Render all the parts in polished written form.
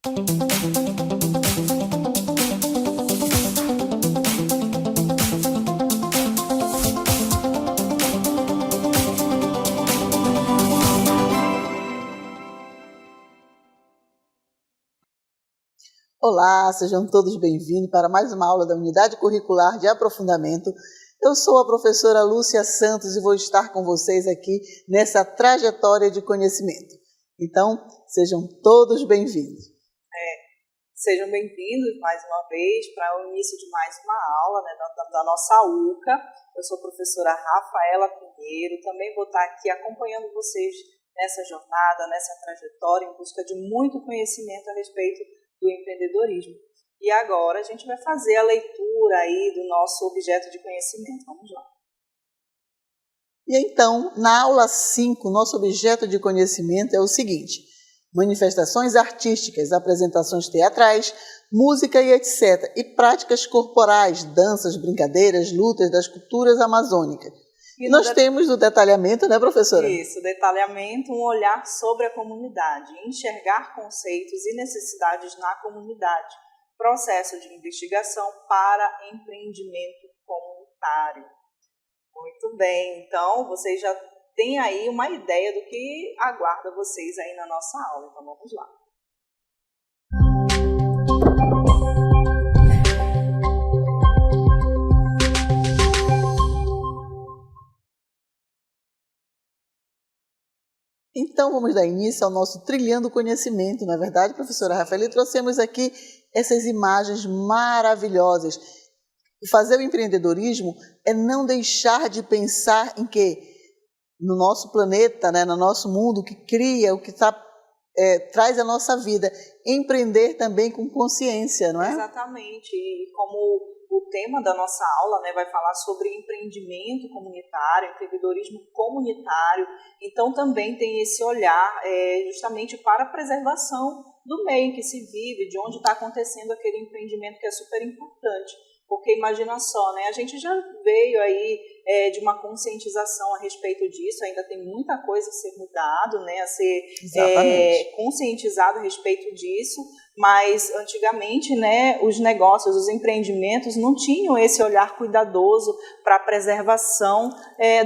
Olá, sejam todos bem-vindos para mais uma aula da Unidade Curricular de Aprofundamento. Eu sou a professora Lúcia Santos e vou estar com vocês aqui nessa trajetória de conhecimento. Então, sejam todos bem-vindos. Sejam bem-vindos mais uma vez para o início de mais uma aula, da nossa UCA. Eu sou a professora Rafaela Pinheiro, também vou estar aqui acompanhando vocês nessa jornada, nessa trajetória, em busca de muito conhecimento a respeito do empreendedorismo. E agora a gente vai fazer a leitura aí do nosso objeto de conhecimento. Vamos lá. E então, na aula 5, nosso objeto de conhecimento é o seguinte: manifestações artísticas, apresentações teatrais, música e etc. E práticas corporais, danças, brincadeiras, lutas das culturas amazônicas. E nós temos o detalhamento, né, professora? Isso, detalhamento, um olhar sobre a comunidade, enxergar conceitos e necessidades na comunidade, processo de investigação para empreendimento comunitário. Muito bem, então vocês já têm aí uma ideia do que aguarda vocês aí na nossa aula, então vamos lá. Então, vamos dar início ao nosso Trilhando Conhecimento, não é verdade, professora Rafaela? E trouxemos aqui essas imagens maravilhosas. Fazer o empreendedorismo é não deixar de pensar em que no nosso planeta, né, no nosso mundo, o que cria, o que traz a nossa vida. Empreender também com consciência, não é? Exatamente. E como o tema da nossa aula, né, vai falar sobre empreendimento comunitário, empreendedorismo comunitário, então também tem esse olhar justamente para a preservação do meio em que se vive, de onde está acontecendo aquele empreendimento que é super importante. Porque imagina só, né, a gente já veio aí de uma conscientização a respeito disso, ainda tem muita coisa a ser mudado, né, a ser conscientizado a respeito disso, mas antigamente, né, os negócios, os empreendimentos não tinham esse olhar cuidadoso para a preservação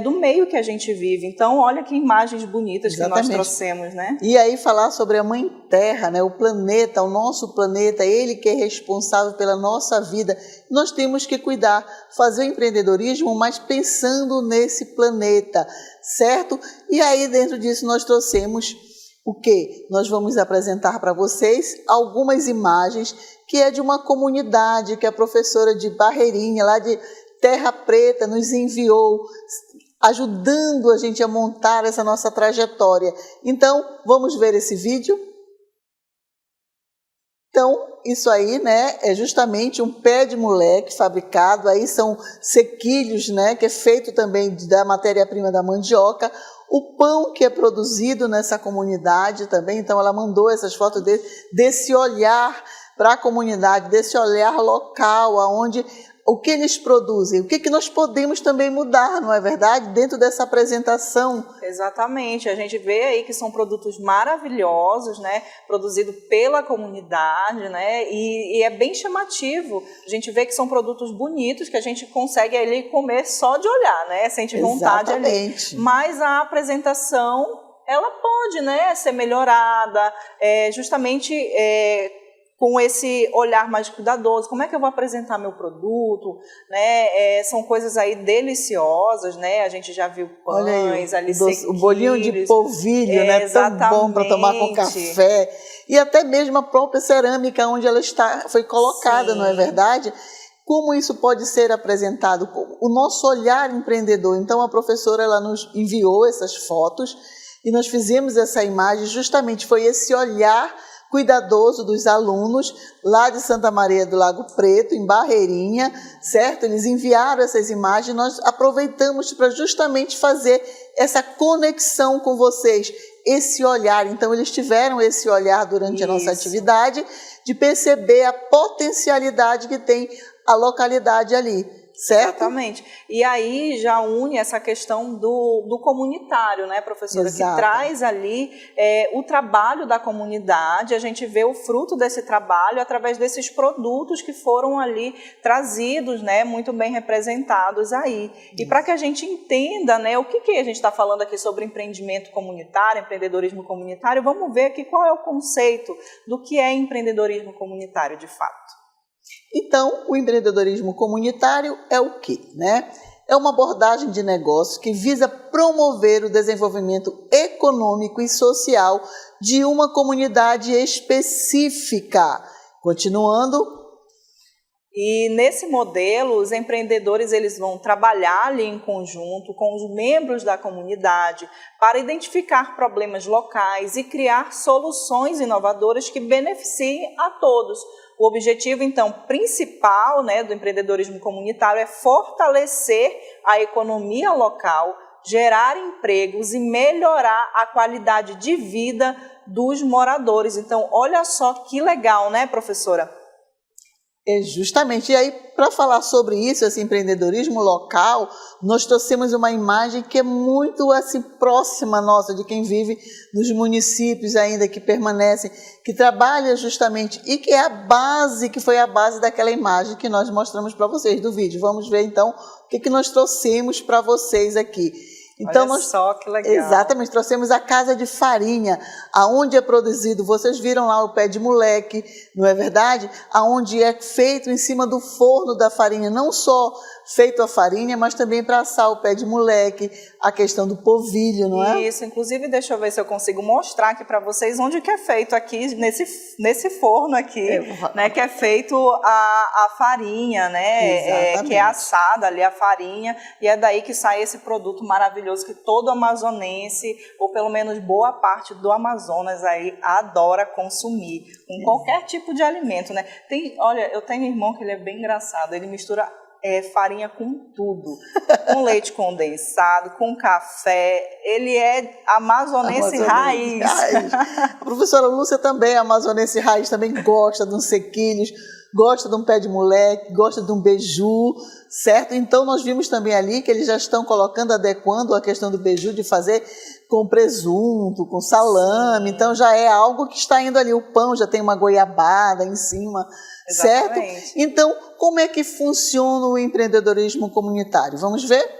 do meio que a gente vive. Então, olha que imagens bonitas que nós trouxemos, né? E aí falar sobre a Mãe Terra, né, o planeta, o nosso planeta, ele que é responsável pela nossa vida. Nós temos que cuidar, fazer o empreendedorismo, mas pensando nesse planeta, certo? E aí dentro disso nós trouxemos o quê? Nós vamos apresentar para vocês algumas imagens que é de uma comunidade que a professora de Barreirinha, lá de Terra Preta, nos enviou, ajudando a gente a montar essa nossa trajetória. Então, vamos ver esse vídeo? Então, isso aí, né, é justamente um pé de moleque fabricado, aí são sequilhos, né, que é feito também da matéria-prima da mandioca, o pão que é produzido nessa comunidade também, então ela mandou essas fotos desse olhar para a comunidade, desse olhar local, aonde o que eles produzem, o que nós podemos também mudar, não é verdade? Dentro dessa apresentação. Exatamente, a gente vê aí que são produtos maravilhosos, né? Produzidos pela comunidade, né? E é bem chamativo. A gente vê que são produtos bonitos que a gente consegue ali comer só de olhar, né? Sente vontade ali. Mas a apresentação, ela pode, né, ser melhorada, justamente com esse olhar mais cuidadoso. Como é que eu vou apresentar meu produto? Né? São coisas aí deliciosas, né? A gente já viu pães ali sequilhos. O bolinho de polvilho, né? Tão bom para tomar com café. E até mesmo a própria cerâmica onde ela foi colocada, não é verdade? Como isso pode ser apresentado? O nosso olhar empreendedor. Então, a professora ela nos enviou essas fotos e nós fizemos essa imagem, justamente foi esse olhar cuidadoso dos alunos lá de Santa Maria do Lago Preto, em Barreirinha, certo? Eles enviaram essas imagens, nós aproveitamos para justamente fazer essa conexão com vocês, esse olhar. Então, eles tiveram esse olhar durante a nossa atividade, de perceber a potencialidade que tem a localidade ali, certo? Exatamente. E aí já une essa questão do comunitário, né, professora? Exato. Que traz ali o trabalho da comunidade, a gente vê o fruto desse trabalho através desses produtos que foram ali trazidos, né, muito bem representados aí. E para que a gente entenda, né, o que a gente está falando aqui sobre empreendimento comunitário, empreendedorismo comunitário, vamos ver aqui qual é o conceito do que é empreendedorismo comunitário de fato. Então, o empreendedorismo comunitário é o quê, né? É uma abordagem de negócio que visa promover o desenvolvimento econômico e social de uma comunidade específica. Continuando. E nesse modelo, os empreendedores eles vão trabalhar ali em conjunto com os membros da comunidade para identificar problemas locais e criar soluções inovadoras que beneficiem a todos. O objetivo, então, principal, né, do empreendedorismo comunitário é fortalecer a economia local, gerar empregos e melhorar a qualidade de vida dos moradores. Então, olha só que legal, né, professora? Justamente. E aí, para falar sobre isso, esse empreendedorismo local, nós trouxemos uma imagem que é muito assim, próxima nossa, de quem vive nos municípios ainda, que permanecem, que trabalha justamente, e que é a base, que foi a base daquela imagem que nós mostramos para vocês do vídeo. Vamos ver, então, o que nós trouxemos para vocês aqui. Então, olha só que legal. Exatamente, trouxemos a casa de farinha, aonde é produzido, vocês viram lá o pé de moleque, não é verdade? Aonde é feito em cima do forno da farinha, não só feito a farinha, mas também para assar o pé de moleque, a questão do polvilho, não é? Isso, inclusive deixa eu ver se eu consigo mostrar aqui para vocês onde que é feito aqui, nesse forno aqui, né, que é feito a farinha, né, que é assada ali a farinha, e é daí que sai esse produto maravilhoso que todo amazonense, ou pelo menos boa parte do Amazonas aí adora consumir, com qualquer tipo de alimento, né? Olha, eu tenho um irmão que ele é bem engraçado, ele mistura farinha com tudo, com leite condensado, com café, ele é amazonense raiz. A professora Lúcia também é amazonense raiz, também gosta de uns sequilhos, gosta de um pé de moleque, gosta de um beiju, certo? Então nós vimos também ali que eles já estão colocando, adequando a questão do beiju, de fazer com presunto, com salame. Sim. Então já é algo que está indo ali, o pão já tem uma goiabada em cima. Exatamente. Certo? Então, como é que funciona o empreendedorismo comunitário? Vamos ver?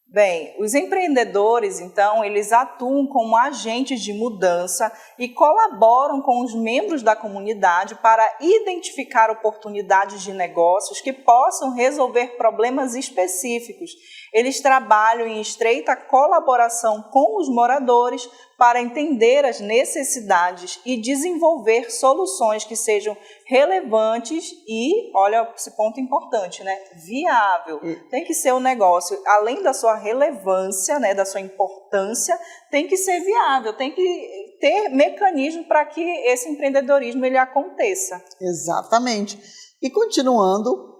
Bem, os empreendedores, então, eles atuam como agentes de mudança e colaboram com os membros da comunidade para identificar oportunidades de negócios que possam resolver problemas específicos. Eles trabalham em estreita colaboração com os moradores para entender as necessidades e desenvolver soluções que sejam relevantes e, olha, esse ponto importante, né? Viável. Tem que ser um negócio, além da sua relevância, né, da sua importância, tem que ser viável, tem que ter mecanismo para que esse empreendedorismo ele aconteça. Exatamente. E continuando,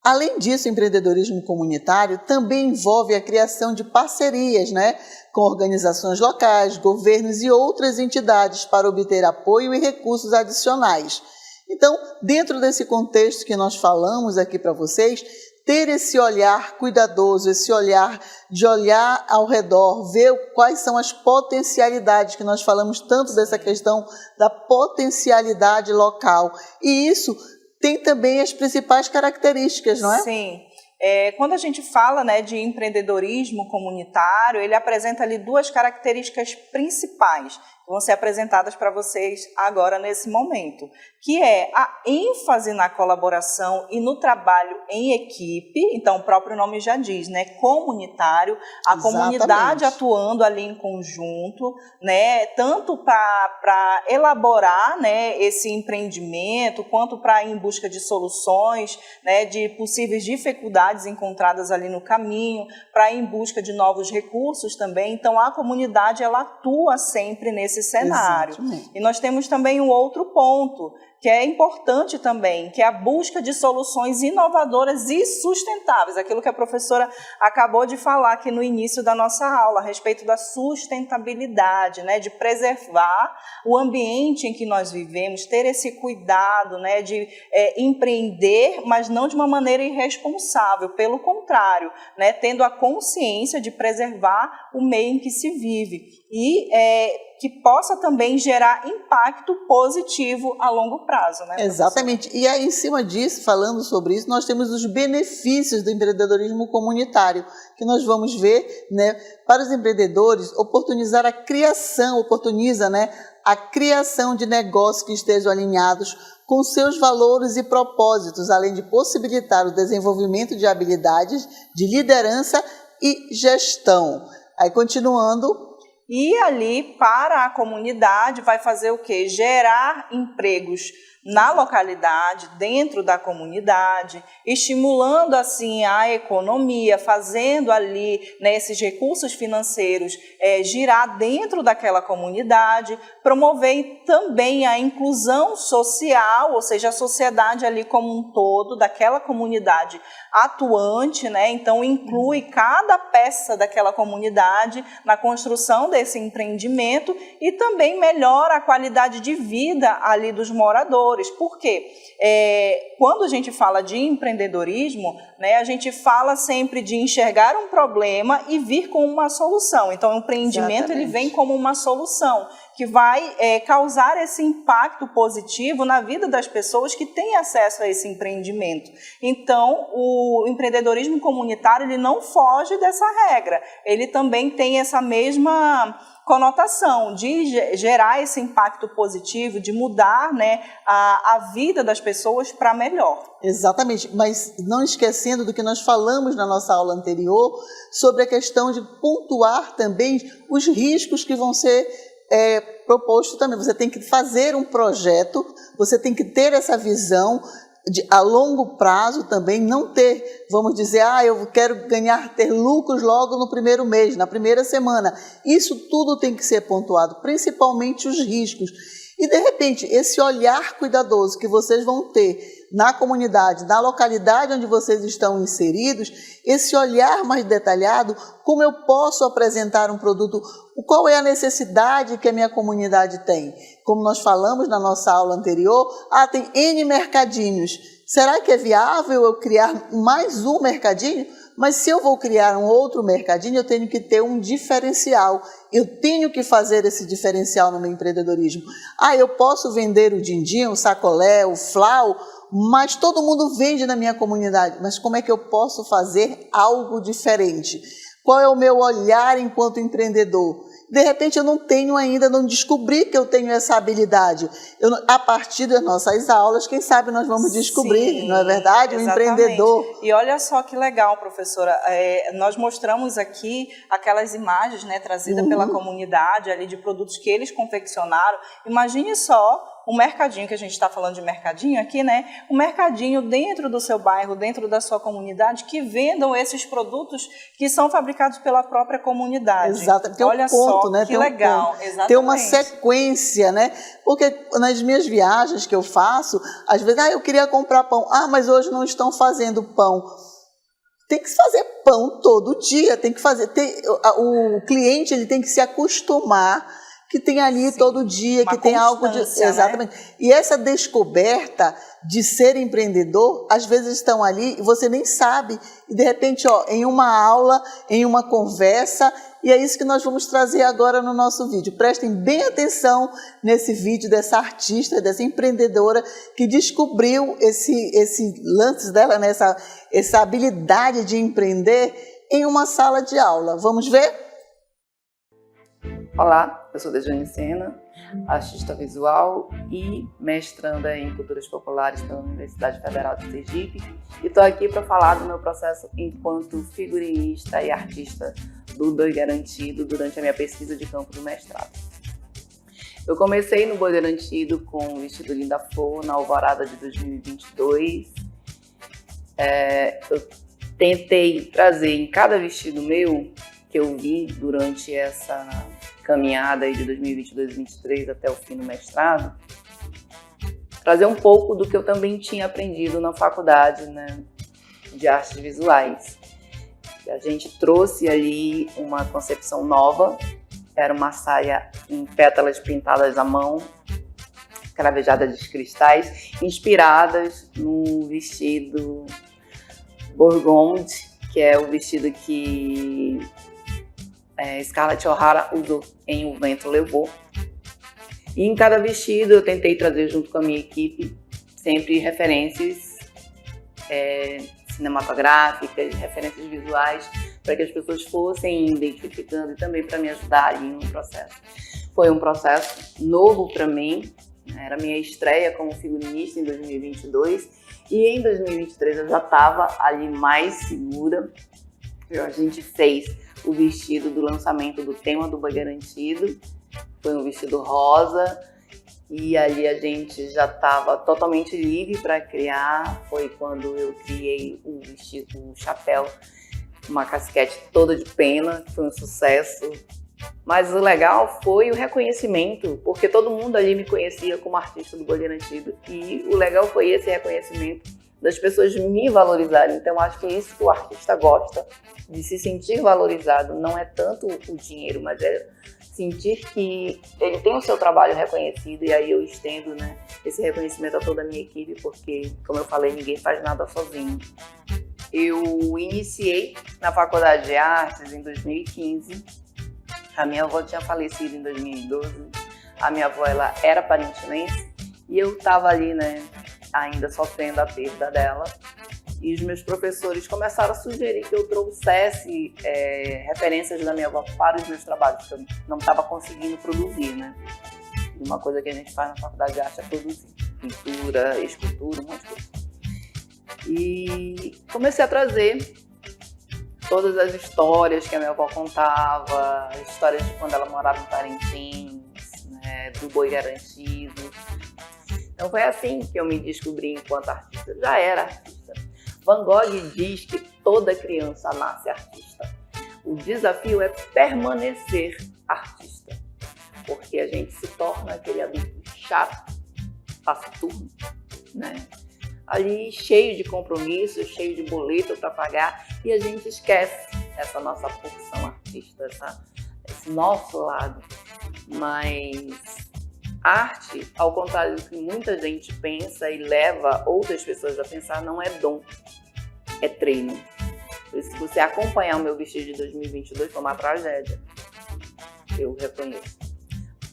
além disso, o empreendedorismo comunitário também envolve a criação de parcerias, né, com organizações locais, governos e outras entidades para obter apoio e recursos adicionais. Então, dentro desse contexto que nós falamos aqui para vocês, ter esse olhar cuidadoso, esse olhar de olhar ao redor, ver quais são as potencialidades, que nós falamos tanto dessa questão da potencialidade local. E isso tem também as principais características, não é? Sim. Quando a gente fala, né, de empreendedorismo comunitário, ele apresenta ali duas características principais que vão ser apresentadas para vocês agora nesse momento, que é a ênfase na colaboração e no trabalho em equipe. Então, o próprio nome já diz, né, comunitário, a comunidade atuando ali em conjunto, né, tanto para elaborar, né, esse empreendimento, quanto para ir em busca de soluções, né, de possíveis dificuldades encontradas ali no caminho, para ir em busca de novos recursos também. Então, a comunidade ela atua sempre nesse cenário. Exatamente. E nós temos também um outro ponto, que é importante também, que é a busca de soluções inovadoras e sustentáveis, aquilo que a professora acabou de falar aqui no início da nossa aula, a respeito da sustentabilidade, né, de preservar o ambiente em que nós vivemos, ter esse cuidado, né, de empreender, mas não de uma maneira irresponsável, pelo contrário, né, tendo a consciência de preservar o meio em que se vive e que possa também gerar impacto positivo a longo prazo, né? Exatamente. E aí, em cima disso, falando sobre isso, nós temos os benefícios do empreendedorismo comunitário, que nós vamos ver, né, para os empreendedores, oportuniza, né, a criação de negócios que estejam alinhados com seus valores e propósitos, além de possibilitar o desenvolvimento de habilidades de liderança e gestão. Aí, continuando. E ali, para a comunidade, vai fazer o quê? Gerar empregos na localidade, dentro da comunidade, estimulando assim a economia, fazendo ali, né, esses recursos financeiros girar dentro daquela comunidade, promover também a inclusão social, ou seja, a sociedade ali como um todo, daquela comunidade atuante, né? Então inclui cada peça daquela comunidade na construção desse empreendimento e também melhora a qualidade de vida ali dos moradores. Por quê? Quando a gente fala de empreendedorismo, né, a gente fala sempre de enxergar um problema e vir com uma solução. Então, o empreendimento ele vem como uma solução que vai causar esse impacto positivo na vida das pessoas que têm acesso a esse empreendimento. Então, o empreendedorismo comunitário ele não foge dessa regra. Ele também tem essa mesma conotação de gerar esse impacto positivo, de mudar, né, a vida das pessoas para melhor. Exatamente, mas não esquecendo do que nós falamos na nossa aula anterior sobre a questão de pontuar também os riscos que vão ser proposto também. Você tem que fazer um projeto, você tem que ter essa visão a longo prazo também, não ter, vamos dizer, eu quero ter lucros logo no primeiro mês, na primeira semana. Isso tudo tem que ser pontuado, principalmente os riscos. E, de repente, esse olhar cuidadoso que vocês vão ter na comunidade, na localidade onde vocês estão inseridos, esse olhar mais detalhado, como eu posso apresentar um produto, qual é a necessidade que a minha comunidade tem. Como nós falamos na nossa aula anterior, tem N mercadinhos. Será que é viável eu criar mais um mercadinho? Mas se eu vou criar um outro mercadinho, eu tenho que ter um diferencial. Eu tenho que fazer esse diferencial no meu empreendedorismo. Eu posso vender o din-din, o sacolé, o flau, mas todo mundo vende na minha comunidade. Mas como é que eu posso fazer algo diferente? Qual é o meu olhar enquanto empreendedor? De repente eu não descobri que eu tenho essa habilidade. A partir das nossas aulas, quem sabe nós vamos descobrir, sim, não é verdade? Exatamente. O empreendedor. E olha só que legal, professora, nós mostramos aqui aquelas imagens, né, trazidas pela comunidade ali de produtos que eles confeccionaram. Imagine só um mercadinho, que a gente está falando de mercadinho aqui, né? Um mercadinho dentro do seu bairro, dentro da sua comunidade, que vendam esses produtos que são fabricados pela própria comunidade. Exato, tem um ponto, né? Que legal, exatamente. Tem uma sequência, né? Porque nas minhas viagens que eu faço, às vezes, eu queria comprar pão. Mas hoje não estão fazendo pão. Tem que fazer pão todo dia, tem que fazer. O cliente ele tem que se acostumar que tem ali, sim, todo dia, que tem algo de... Exatamente. Né? E essa descoberta de ser empreendedor, às vezes estão ali e você nem sabe. E, de repente, em uma aula, em uma conversa, e é isso que nós vamos trazer agora no nosso vídeo. Prestem bem atenção nesse vídeo dessa artista, dessa empreendedora que descobriu esse lance dela, né? essa habilidade de empreender em uma sala de aula. Vamos ver? Olá, eu sou Dejane Sena, artista visual e mestranda em Culturas Populares pela Universidade Federal de Sergipe, e estou aqui para falar do meu processo enquanto figurinista e artista do Boi Garantido durante a minha pesquisa de campo do mestrado. Eu comecei no Boi Garantido com o vestido Linda Flor na alvorada de 2022. Eu tentei trazer em cada vestido meu que eu vi durante essa caminhada aí de 2022 e 2023 até o fim do mestrado, trazer um pouco do que eu também tinha aprendido na faculdade, né, de artes visuais. A gente trouxe ali uma concepção nova, era uma saia em pétalas pintadas à mão, cravejadas de cristais, inspiradas no vestido Burgundy, que é o vestido que Scarlett O'Hara usou em O Vento Levou. E em cada vestido eu tentei trazer junto com a minha equipe sempre referências cinematográficas, referências visuais, para que as pessoas fossem identificando e também para me ajudar ali no processo. Foi um processo novo para mim, era a minha estreia como figurinista em 2022 e em 2023 eu já estava ali mais segura. A gente fez o vestido do lançamento do tema do Boi Garantido, foi um vestido rosa e ali a gente já estava totalmente livre para criar. Foi quando eu criei o vestido, o chapéu, uma casquete toda de pena, foi um sucesso. Mas o legal foi o reconhecimento, porque todo mundo ali me conhecia como artista do Boi Garantido. E o legal foi esse reconhecimento das pessoas me valorizarem. Então acho que é isso que o artista gosta, de se sentir valorizado. Não é tanto o dinheiro, mas é sentir que ele tem o seu trabalho reconhecido. E aí eu estendo, né, esse reconhecimento a toda a minha equipe, porque, como eu falei, ninguém faz nada sozinho. Eu iniciei na Faculdade de Artes em 2015. A minha avó tinha falecido em 2012. A minha avó, ela era parintinense e eu estava ali, né, ainda sofrendo a perda dela. E os meus professores começaram a sugerir que eu trouxesse referências da minha avó para os meus trabalhos, que eu não estava conseguindo produzir, né? E uma coisa que a gente faz na Faculdade de Arte é produzir pintura, escultura, um monte de coisa. E comecei a trazer todas as histórias que a minha avó contava, histórias de quando ela morava em Parintins, né, do Boi Garantido. Então foi assim que eu me descobri enquanto artista. Eu já era artista. Van Gogh diz que toda criança nasce artista. O desafio é permanecer artista, porque a gente se torna aquele adulto chato, taciturno, né? Ali cheio de compromissos, cheio de boleto para pagar, e a gente esquece essa nossa porção artista, esse nosso lado. Mas arte, ao contrário do que muita gente pensa e leva outras pessoas a pensar, não é dom, é treino. Por isso, se você acompanhar o meu vestido de 2022, foi uma tragédia. Eu reconheço.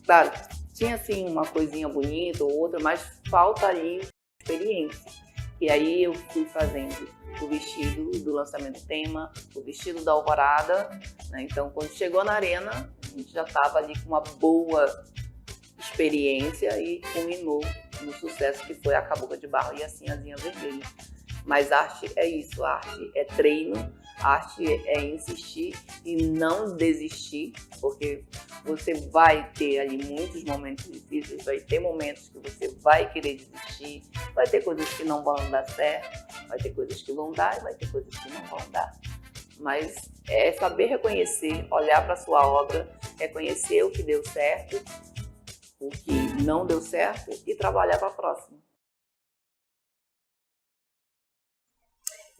Claro, tinha assim uma coisinha bonita ou outra, mas falta ali experiência. E aí eu fui fazendo o vestido do lançamento do tema, o vestido da Alvorada, né? Então, quando chegou na arena, a gente já estava ali com uma boa experiência e culminou no sucesso que foi a Cabocla de Barro e a Sinhazinha Vermelha. Mas arte é isso, arte é treino, arte é insistir e não desistir, porque você vai ter ali muitos momentos difíceis, vai ter momentos que você vai querer desistir, vai ter coisas que não vão dar certo, vai ter coisas que vão dar e vai ter coisas que não vão dar. Mas é saber reconhecer, olhar para a sua obra, reconhecer o que deu certo, o que não deu certo e trabalhar para a próxima.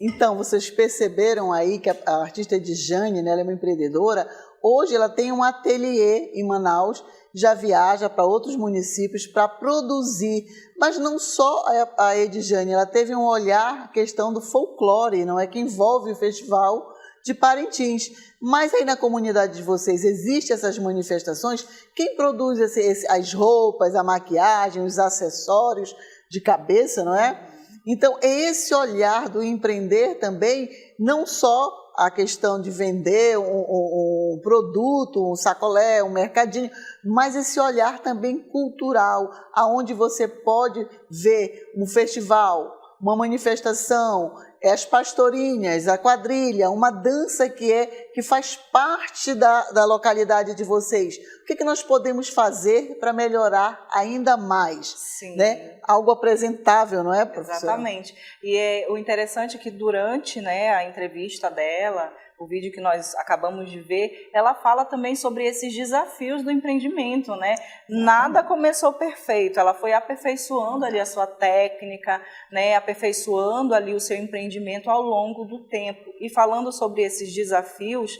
Então, vocês perceberam aí que a artista Edjane, né, ela é uma empreendedora. Hoje ela tem um ateliê em Manaus, já viaja para outros municípios para produzir. Mas não só a Edjane, ela teve um olhar, a questão do folclore, não é, que envolve o Festival de Parintins. Mas aí na comunidade de vocês existem essas manifestações? Quem produz as roupas, a maquiagem, os acessórios de cabeça, não é? Então, esse olhar do empreender também, não só a questão de vender um produto, um sacolé, um mercadinho, mas esse olhar também cultural, aonde você pode ver um festival, uma manifestação, as pastorinhas, a quadrilha, uma dança que faz parte da localidade de vocês. O que nós podemos fazer para melhorar ainda mais? Sim. Né? Algo apresentável, não é, professora? Exatamente. E o interessante é que durante, né, a entrevista dela, o vídeo que nós acabamos de ver, ela fala também sobre esses desafios do empreendimento, né? Nada começou perfeito, ela foi aperfeiçoando ali a sua técnica, né? Aperfeiçoando ali o seu empreendimento ao longo do tempo. E falando sobre esses desafios,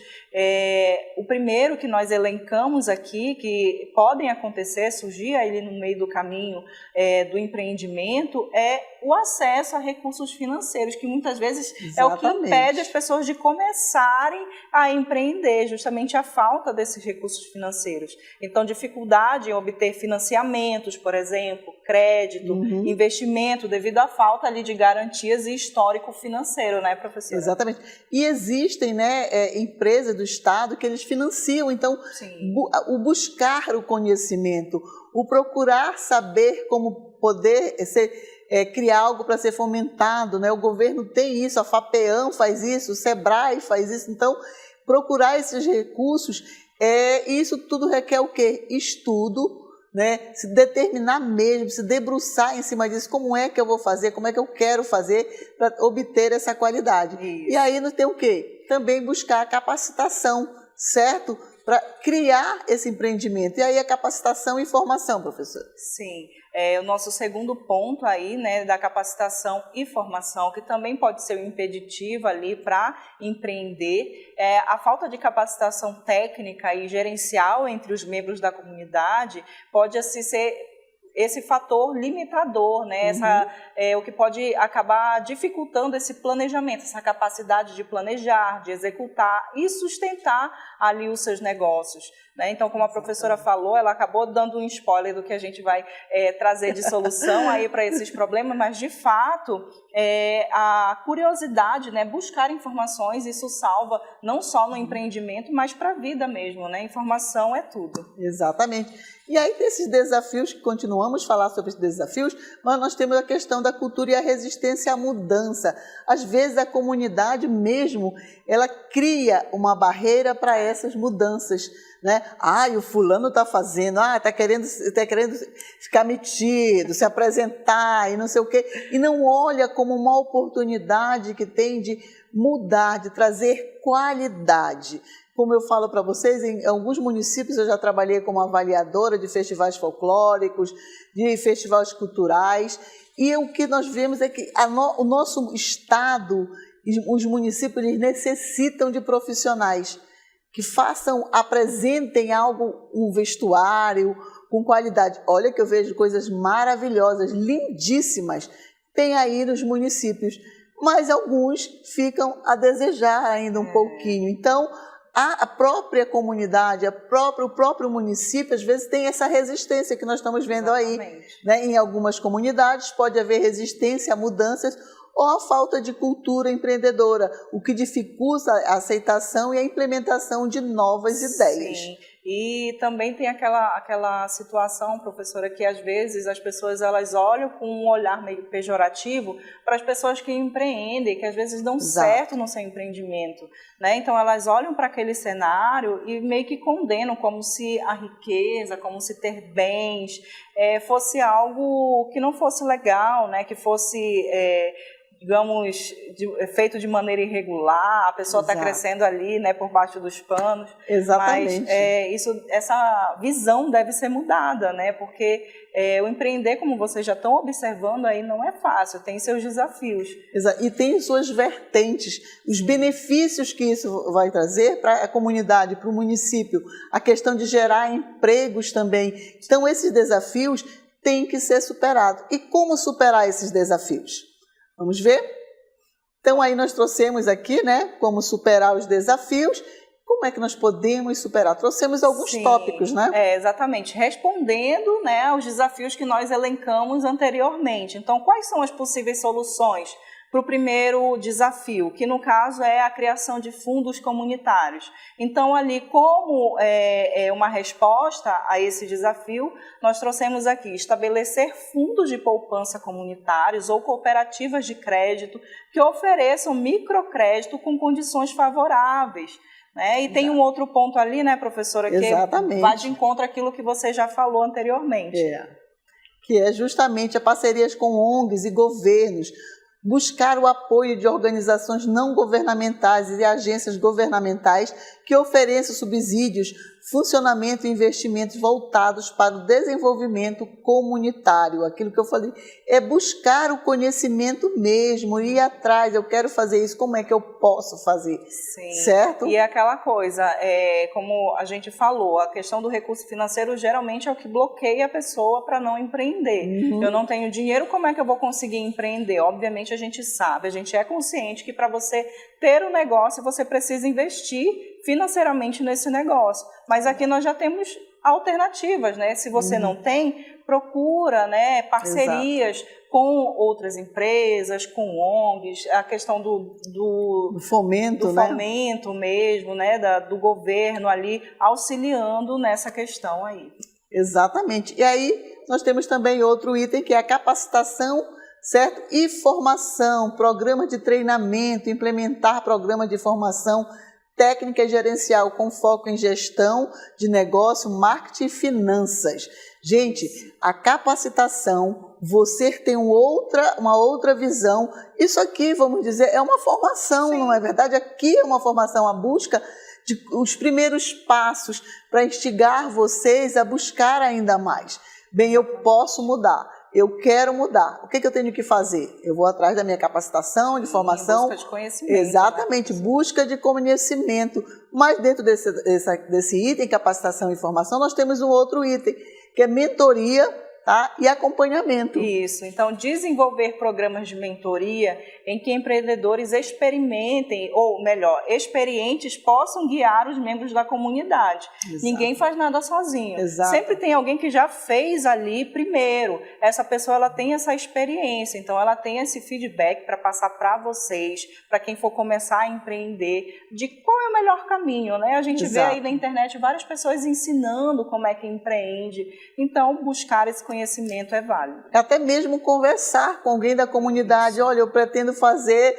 o primeiro que nós elencamos aqui, que podem acontecer, surgir ali no meio do caminho do empreendimento, é o acesso a recursos financeiros, que muitas vezes é o que impede as pessoas de começarem a empreender, justamente a falta desses recursos financeiros. Então, dificuldade em obter financiamentos, por exemplo, crédito, investimento, devido à falta ali de garantias e histórico financeiro, né, professora? Exatamente. E existem, né, empresas do Estado que eles financiam, então, o buscar o conhecimento, o procurar saber como poder criar algo para ser fomentado, né? O governo tem isso, a FAPEAM faz isso, o SEBRAE faz isso, então procurar esses recursos, isso tudo requer o quê? Estudo, né? Se determinar mesmo, se debruçar em cima disso, como é que eu vou fazer, como é que eu quero fazer para obter essa qualidade. Isso. E aí não tem o quê? Também buscar a capacitação, certo? Para criar esse empreendimento. E aí a capacitação e formação, professora. Sim, o nosso segundo ponto aí, né, da capacitação e formação, que também pode ser um impeditivo ali para empreender, a falta de capacitação técnica e gerencial entre os membros da comunidade pode assim ser esse fator limitador, né? O que pode acabar dificultando esse planejamento, essa capacidade de planejar, de executar e sustentar ali os seus negócios, né? Então, como a professora falou, ela acabou dando um spoiler do que a gente vai trazer de solução aí para esses problemas, mas de fato a curiosidade, né? Buscar informações, isso salva não só no empreendimento, mas para a vida mesmo, né? Informação é tudo. Exatamente. E aí, desses desafios, que continuamos a falar sobre esses desafios, mas nós temos a questão da cultura e a resistência à mudança. Às vezes, a comunidade mesmo, ela cria uma barreira para essas mudanças, né? O fulano está fazendo, está querendo ficar metido, se apresentar e não sei o quê, e não olha como uma oportunidade que tem de mudar, de trazer qualidade. Como eu falo para vocês, em alguns municípios eu já trabalhei como avaliadora de festivais folclóricos, de festivais culturais, e o que nós vemos é que o nosso estado, os municípios, eles necessitam de profissionais que apresentem algo, um vestuário com qualidade. Olha que eu vejo coisas maravilhosas, lindíssimas, tem aí nos municípios, mas alguns ficam a desejar ainda um pouquinho. Então, a própria comunidade, o próprio município, às vezes tem essa resistência que nós estamos vendo aí. Né? Em algumas comunidades pode haver resistência a mudanças ou a falta de cultura empreendedora, o que dificulta a aceitação e a implementação de novas ideias. Sim. E também tem aquela situação, professora, que às vezes as pessoas elas olham com um olhar meio pejorativo para as pessoas que empreendem, que às vezes dão certo no seu empreendimento, né? Então elas olham para aquele cenário e meio que condenam como se a riqueza, como se ter bens fosse algo que não fosse legal, né? Que fosse digamos, feito de maneira irregular, a pessoa está crescendo ali, né, por baixo dos panos. Exatamente. Mas essa visão deve ser mudada, né, porque o empreender, como vocês já estão observando aí, não é fácil, tem seus desafios. E tem suas vertentes, os benefícios que isso vai trazer para a comunidade, para o município, a questão de gerar empregos também. Então, esses desafios têm que ser superados. E como superar esses desafios? Vamos ver? Então, aí nós trouxemos aqui, né, como superar os desafios. Como é que nós podemos superar? Trouxemos alguns tópicos, né? Exatamente. Respondendo, né, aos desafios que nós elencamos anteriormente. Então, quais são as possíveis soluções para o primeiro desafio, que no caso é a criação de fundos comunitários? Então, ali, como uma resposta a esse desafio, nós trouxemos aqui estabelecer fundos de poupança comunitários ou cooperativas de crédito que ofereçam microcrédito com condições favoráveis. Né? E tem um outro ponto ali, né, professora, que vai de encontro àquilo que você já falou anteriormente. Que é justamente a parcerias com ONGs e governos. buscar o apoio de organizações não governamentais e agências governamentais que ofereçam subsídios, funcionamento e investimentos voltados para o desenvolvimento comunitário. Aquilo que eu falei é buscar o conhecimento mesmo, ir atrás, eu quero fazer isso, como é que eu posso fazer? Sim. Certo? E é aquela coisa, como a gente falou, a questão do recurso financeiro geralmente é o que bloqueia a pessoa para não empreender. Eu não tenho dinheiro, como é que eu vou conseguir empreender? Obviamente a gente sabe, a gente é consciente que para você ter um negócio, você precisa investir financeiramente nesse negócio. Mas aqui nós já temos alternativas, né? Se você não tem, procura, né, parcerias com outras empresas, com ONGs, a questão do fomento, né? Fomento mesmo, né, do governo ali auxiliando nessa questão aí. Exatamente. E aí nós temos também outro item que é a capacitação, certo? E formação, programa de treinamento, implementar programa de formação técnica e gerencial com foco em gestão de negócio, marketing e finanças. Gente, a capacitação, você tem uma outra visão. Isso aqui, vamos dizer, é uma formação, não é verdade? Aqui é uma formação, a busca de os primeiros passos para instigar vocês a buscar ainda mais. Bem, eu posso mudar. Eu quero mudar. O que eu tenho que fazer? Eu vou atrás da minha capacitação, de formação. Busca de conhecimento. Exatamente, né? Busca de conhecimento. Mas dentro desse item, capacitação e formação, nós temos um outro item, que é mentoria, tá? E acompanhamento. Isso, então desenvolver programas de mentoria em que empreendedores experimentem, ou melhor, experientes possam guiar os membros da comunidade. Exato. Ninguém faz nada sozinho. Exato. Sempre tem alguém que já fez ali primeiro. Essa pessoa ela tem essa experiência, então ela tem esse feedback para passar para vocês, para quem for começar a empreender, de qual é o melhor caminho, né? A gente vê aí na internet várias pessoas ensinando como é que empreende, então buscar esse conhecimento é válido. Até mesmo conversar com alguém da comunidade. Olha, eu pretendo fazer,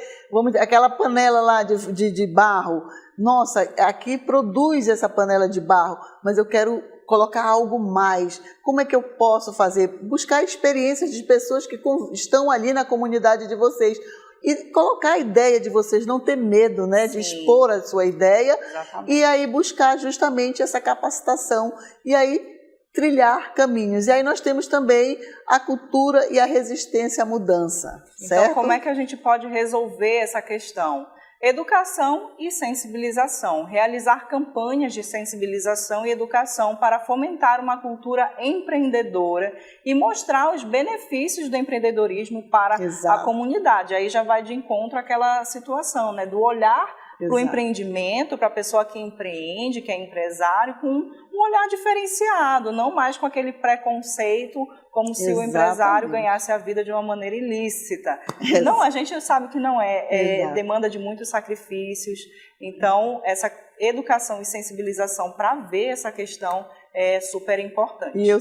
aquela panela lá de barro. Nossa, aqui produz essa panela de barro, mas eu quero colocar algo mais. Como é que eu posso fazer? Buscar experiências de pessoas que estão ali na comunidade de vocês. E colocar a ideia de vocês, não ter medo, né, de expor a sua ideia. Exatamente. E aí buscar justamente essa capacitação. E aí trilhar caminhos. E aí nós temos também a cultura e a resistência à mudança, certo? Então, como é que a gente pode resolver essa questão? Educação e sensibilização. Realizar campanhas de sensibilização e educação para fomentar uma cultura empreendedora e mostrar os benefícios do empreendedorismo para a comunidade. Aí já vai de encontro àquela situação, né, do olhar para o empreendimento, para a pessoa que empreende, que é empresário, com um olhar diferenciado, não mais com aquele preconceito, como se o empresário ganhasse a vida de uma maneira ilícita. Não, a gente sabe que não é, demanda de muitos sacrifícios. Então, essa educação e sensibilização para ver essa questão é super importante. E eu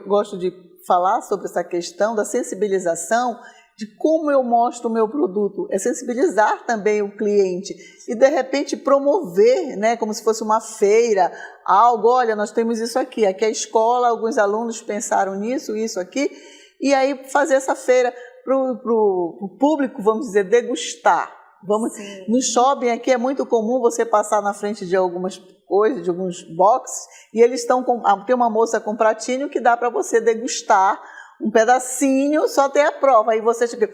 gosto de falar sobre essa questão da sensibilização, de como eu mostro o meu produto, é sensibilizar também o cliente e, de repente, promover, né, como se fosse uma feira, algo, olha, nós temos isso aqui a escola, alguns alunos pensaram nisso, isso aqui, e aí fazer essa feira para o público, vamos dizer, degustar. No shopping aqui é muito comum você passar na frente de algumas coisas, de alguns boxes, e eles tem uma moça com pratinho que dá para você degustar um pedacinho, só tem a prova. Aí você fica,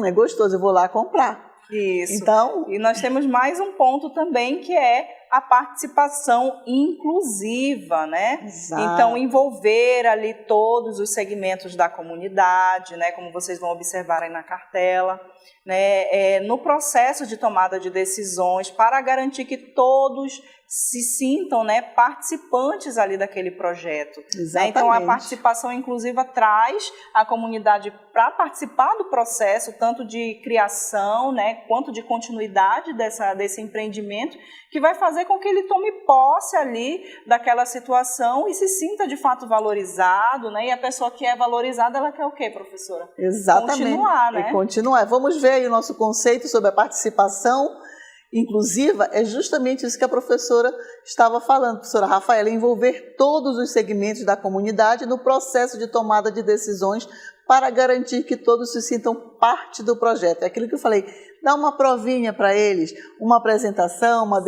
é gostoso, eu vou lá comprar. Isso. Então, e nós temos mais um ponto também, que é a participação inclusiva, né? Exato. Então, envolver ali todos os segmentos da comunidade, né? Como vocês vão observar aí na cartela, né? No processo de tomada de decisões, para garantir que todos se sintam, né, participantes ali daquele projeto. Exatamente. Então, a participação inclusiva traz a comunidade para participar do processo, tanto de criação, né, quanto de continuidade desse empreendimento, que vai fazer com que ele tome posse ali daquela situação e se sinta de fato valorizado, né? E a pessoa que é valorizada, ela quer o quê, professora? Exatamente. Continuar, né? Continuar. Vamos ver aí o nosso conceito sobre a participação. inclusiva, é justamente isso que a professora estava falando, professora Rafaela, envolver todos os segmentos da comunidade no processo de tomada de decisões para garantir que todos se sintam parte do projeto. É aquilo que eu falei, dá uma provinha para eles, uma apresentação, uma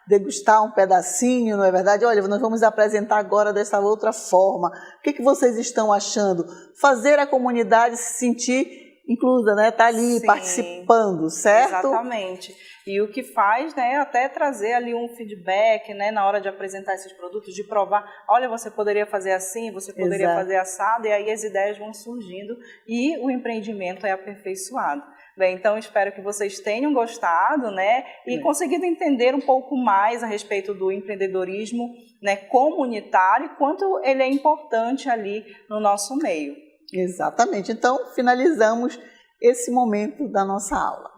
degustar um pedacinho, não é verdade? Olha, nós vamos apresentar agora dessa outra forma. O que vocês estão achando? Fazer a comunidade se sentir inclusa, né? Tá ali participando, certo? Exatamente. E o que faz, né, até trazer ali um feedback, né, na hora de apresentar esses produtos, de provar, olha, você poderia fazer assim, você poderia fazer assado, e aí as ideias vão surgindo e o empreendimento é aperfeiçoado. Bem, então espero que vocês tenham gostado, né, e conseguido entender um pouco mais a respeito do empreendedorismo, né, comunitário e quanto ele é importante ali no nosso meio. Exatamente. Então, finalizamos esse momento da nossa aula.